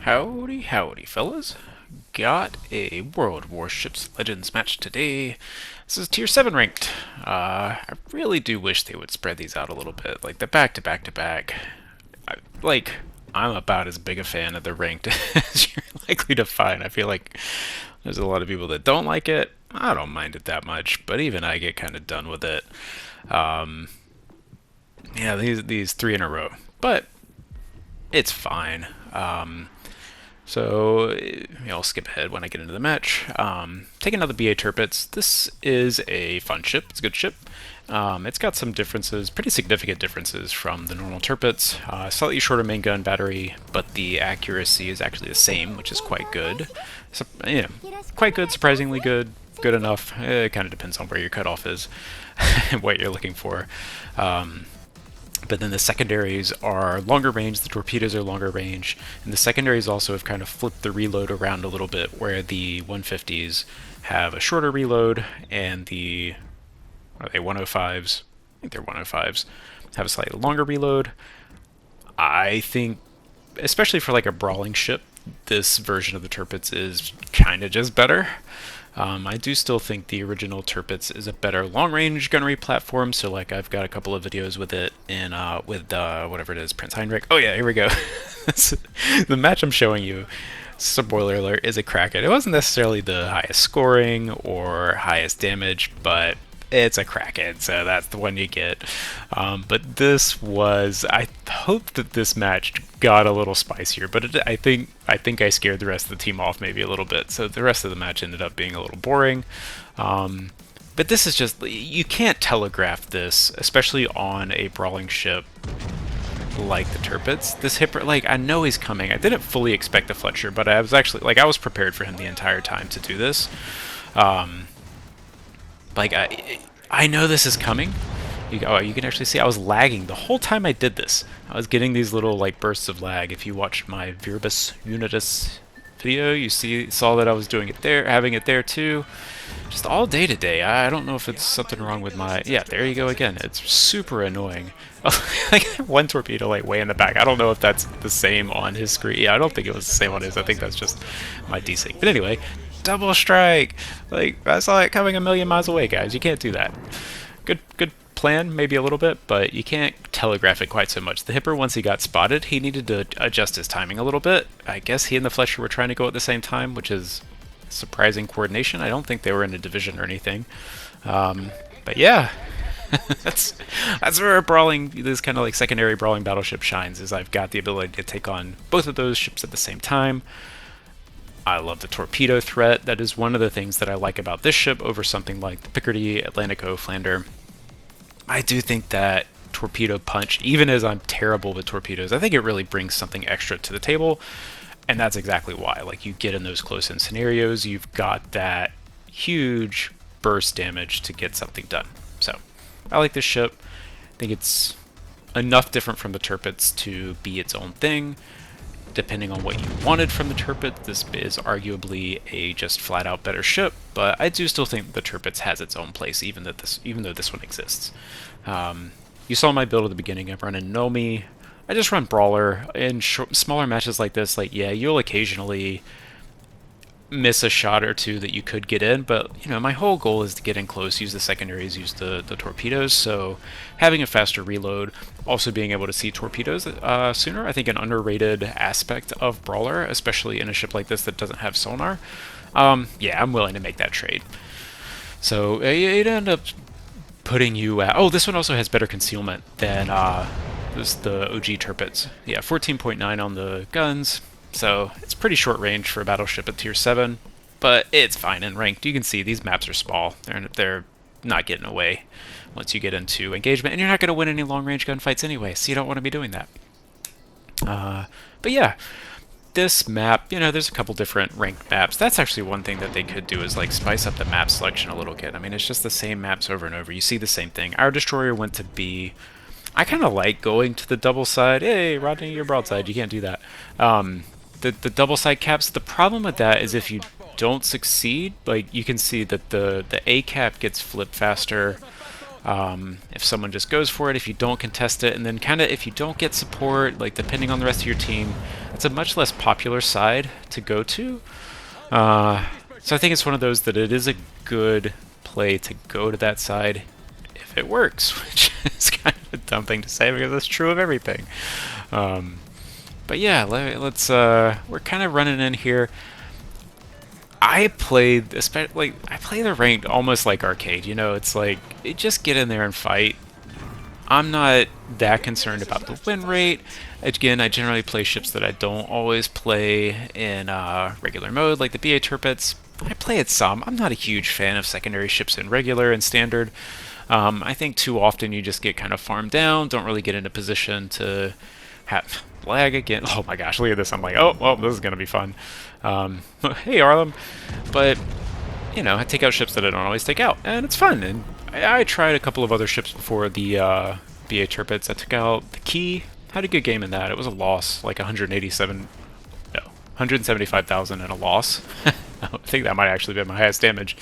Howdy, howdy, fellas. Got a World Warships Legends match today. This is Tier 7 Ranked. I really do wish they would spread these out a little bit. Like, the back-to-back-to-back. Like, I'm about as big a fan of the Ranked as you're likely to find. I feel like there's a lot of people that don't like it. I don't mind it that much, but even I get kind of done with it. Yeah, these three in a row. But it's fine. So I'll skip ahead when I get into the match. Take another BA Tirpitz. This is a fun ship. It's a good ship. It's got some differences, pretty significant differences from the normal Tirpitz. Slightly shorter main gun battery, but the accuracy is actually the same, which is quite good. So, quite good, surprisingly good, good enough. It kind of depends on where your cutoff is and what you're looking for. But then the secondaries are longer range, the torpedoes are longer range, and the secondaries also have kind of flipped the reload around a little bit, where the 150s have a shorter reload, and the, are they 105s? I think they're 105s, have a slightly longer reload. I think, especially for like a brawling ship, this version of the Tirpitz is kind of just better. I do still think the original Tirpitz is a better long-range gunnery platform, so like I've got a couple of videos with it in with whatever it is, Prince Heinrich. Oh yeah, here we go. The match I'm showing you, spoiler alert, is a Kraken. It wasn't necessarily the highest scoring or highest damage, but it's a Kraken, so that's the one you get. But this was, I hope that this match got a little spicier, but I think I scared the rest of the team off maybe a little bit, so the rest of the match ended up being a little boring. But this is just, you can't telegraph this, especially on a brawling ship like the Tirpitz. This hipper, like, I know he's coming. I didn't fully expect the Fletcher, but I was actually, like, I was prepared for him the entire time to do this. Like, I know this is coming. You can actually see I was lagging the whole time I did this. I was getting these little like bursts of lag. If you watched my Virbis Unitus video, you saw that I was doing it there, having it there too. Just all day today. I don't know if it's something wrong with my... Yeah, there you go again. It's super annoying. Like one torpedo like way in the back. I don't know if that's the same on his screen. Yeah, I don't think it was the same on his. I think that's just my desync. But anyway, double strike. Like, I saw it coming a million miles away, guys. You can't do that. Good plan, maybe a little bit, but you can't telegraph it quite so much. The Hipper, once he got spotted, he needed to adjust his timing a little bit. I guess he and the Fletcher were trying to go at the same time, which is surprising coordination. I don't think they were in a division or anything. But yeah, that's where a brawling, this kind of like secondary brawling battleship shines, is I've got the ability to take on both of those ships at the same time. I love the torpedo threat. That is one of the things that I like about this ship over something like the Picardy, Atlantico, Flander. I do think that torpedo punch, even as I'm terrible with torpedoes, I think it really brings something extra to the table, and that's exactly why. Like, you get in those close-in scenarios, you've got that huge burst damage to get something done. So, I like this ship. I think it's enough different from the Tirpitz to be its own thing. Depending on what you wanted from the Tirpitz, this is arguably a just flat-out better ship, but I do still think the Tirpitz has its own place, even though this one exists. You saw my build at the beginning. I'm running Nomi. I just run Brawler. In smaller matches like this, like, yeah, you'll occasionally miss a shot or two that you could get in, but my whole goal is to get in close, use the secondaries, use the torpedoes. So having a faster reload, also being able to see torpedoes sooner, I think an underrated aspect of Brawler, especially in a ship like this that doesn't have sonar. Yeah, I'm willing to make that trade. So it ended up putting you at... Oh, this one also has better concealment than the OG Tirpitz. Yeah, 14.9 on the guns. So it's pretty short range for a battleship at tier 7, but it's fine in ranked. You can see these maps are small. They're not getting away once you get into engagement, and you're not going to win any long-range gunfights anyway, so you don't want to be doing that. But yeah, this map, there's a couple different ranked maps. That's actually one thing that they could do, is like spice up the map selection a little bit. I mean, it's just the same maps over and over. You see the same thing. Our destroyer went to B. I kind of like going to the double side. Hey, Rodney, you're broadside. You can't do that. The double side caps, the problem with that is if you don't succeed, like, you can see that the A cap gets flipped faster if someone just goes for it, if you don't contest it, and then kind of if you don't get support, like depending on the rest of your team, it's a much less popular side to go to. So I think it's one of those that it is a good play to go to that side if it works, which is kind of a dumb thing to say because it's true of everything. But yeah, let's we're kind of running in here. I play the ranked almost like arcade. You know, it's like just get in there and fight. I'm not that concerned about the win rate. Again, I generally play ships that I don't always play in regular mode, like the BA Tirpitz. I play it some. I'm not a huge fan of secondary ships in regular and standard. I think too often you just get kind of farmed down, don't really get into position to have lag again. Oh my gosh, look at this. I'm like, oh, well, this is going to be fun. Hey, Arlem. But, you know, I take out ships that I don't always take out, and it's fun. And I tried a couple of other ships before the BA Tirpitz. I took out the Key, had a good game in that. It was a loss, like 175,000 and a loss. I think that might actually be my highest damage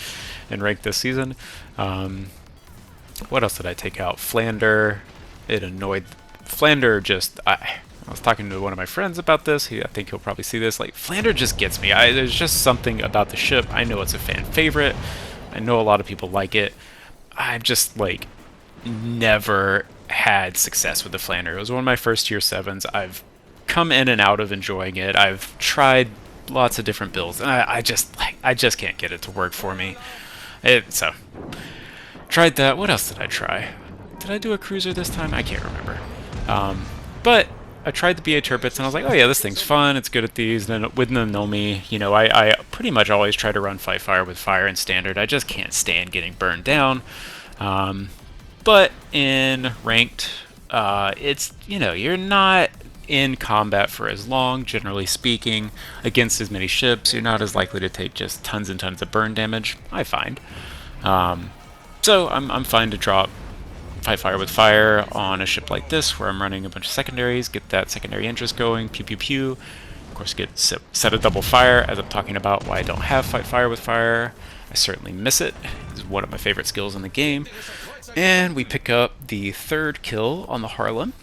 in ranked this season. What else did I take out? Flander. It annoyed Flander. I was talking to one of my friends about this. I think he'll probably see this. Like, Flander just gets me. There's just something about the ship. I know it's a fan favorite. I know a lot of people like it. I've just, like, never had success with the Flander. It was one of my first tier 7s. I've come in and out of enjoying it. I've tried lots of different builds, and I just can't get it to work for me. So, tried that. What else did I try? Did I do a cruiser this time? I can't remember. But I tried the BA Tirpitz, and I was like, oh yeah, this thing's fun. It's good at these. And then with the Nomi, you know, I pretty much always try to run fight fire with fire in standard. I just can't stand getting burned down. But in ranked, it's, you know, you're not in combat for as long, generally speaking, against as many ships. You're not as likely to take just tons and tons of burn damage, I find. So I'm fine to drop fight fire with fire on a ship like this where I'm running a bunch of secondaries, get that secondary interest going, pew pew pew. Of course, get set a double fire, as I'm talking about why I don't have fight fire with fire. I certainly miss it. It's one of my favorite skills in the game. And we pick up the 3rd kill on the Harlem.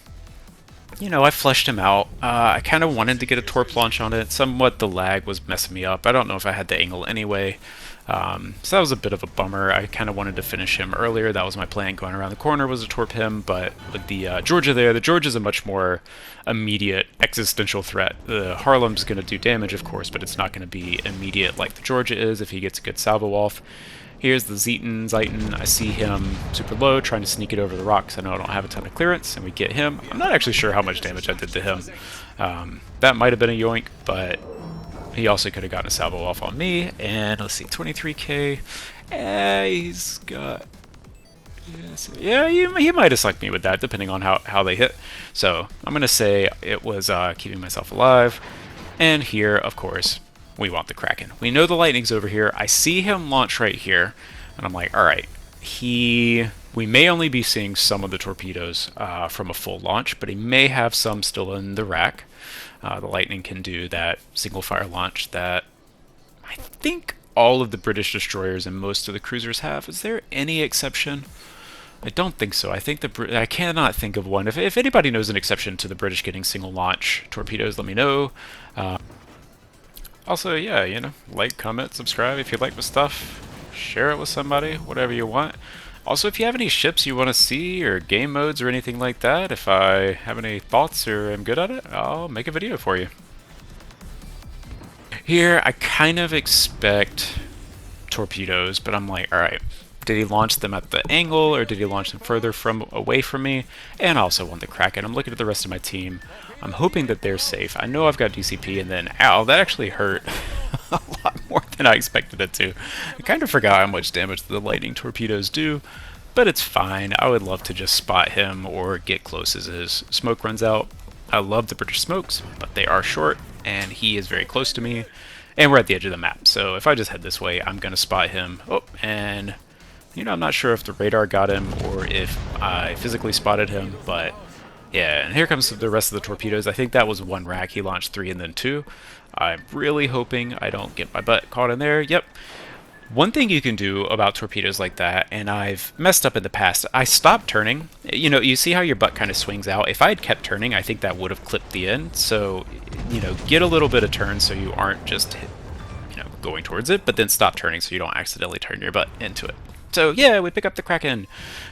You know, I fleshed him out. I kind of wanted to get a torp launch on it. Somewhat the lag was messing me up. I don't know if I had the angle anyway. So that was a bit of a bummer. I kind of wanted to finish him earlier. That was my plan going around the corner, was to torp him. But with the Georgia there, the Georgia's a much more immediate existential threat. The Harlem's going to do damage, of course, but it's not going to be immediate like the Georgia is if he gets a good salvo off. Here's the Zeiten. I see him super low, trying to sneak it over the rocks. I know I don't have a ton of clearance, and we get him. I'm not actually sure how much damage I did to him. That might have been a yoink, but he also could have gotten a salvo off on me. And let's see, 23k. He's got... Yes, yeah, he might have sucked me with that, depending on how they hit. So I'm going to say it was keeping myself alive. And here, of course, we want the Kraken. We know the lightning's over here. I see him launch right here, and I'm like, all right, we may only be seeing some of the torpedoes from a full launch, but he may have some still in the rack. The lightning can do that single fire launch that I think all of the British destroyers and most of the cruisers have. Is there any exception? I don't think so. I think I cannot think of one. If anybody knows an exception to the British getting single launch torpedoes, let me know. Also, yeah, you know, like, comment, subscribe if you like my stuff. Share it with somebody, whatever you want. Also, if you have any ships you want to see, or game modes, or anything like that, if I have any thoughts or am good at it, I'll make a video for you. Here, I kind of expect torpedoes, but I'm like, alright, did he launch them at the angle, or did he launch them further away from me? And I also want the Kraken. I'm looking at the rest of my team. I'm hoping that they're safe. I know I've got DCP, and then, ow, that actually hurt a lot more than I expected it to. I kind of forgot how much damage the lightning torpedoes do, but it's fine. I would love to just spot him or get close as his smoke runs out. I love the British smokes, but they are short, and he is very close to me, and we're at the edge of the map. So if I just head this way, I'm going to spot him. Oh, and, you know, I'm not sure if the radar got him or if I physically spotted him, but yeah, and here comes the rest of the torpedoes. I think that was one rack. He launched 3 and then 2. I'm really hoping I don't get my butt caught in there. Yep. One thing you can do about torpedoes like that, and I've messed up in the past, I stopped turning. You know, you see how your butt kind of swings out? If I had kept turning, I think that would have clipped the end. So, you know, get a little bit of turn so you aren't just, going towards it, but then stop turning so you don't accidentally turn your butt into it. So yeah, we pick up the Kraken.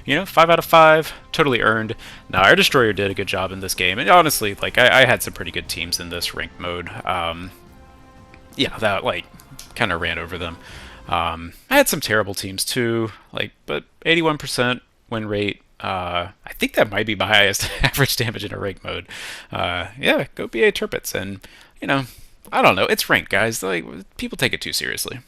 5 out of 5, totally earned. Now our destroyer did a good job in this game, and honestly, like I had some pretty good teams in this ranked mode. Yeah, that like kind of ran over them. I had some terrible teams too, but 81% win rate. I think that might be my highest average damage in a ranked mode. Yeah, go BA Tirpitz, and I don't know. It's ranked, guys. Like people take it too seriously.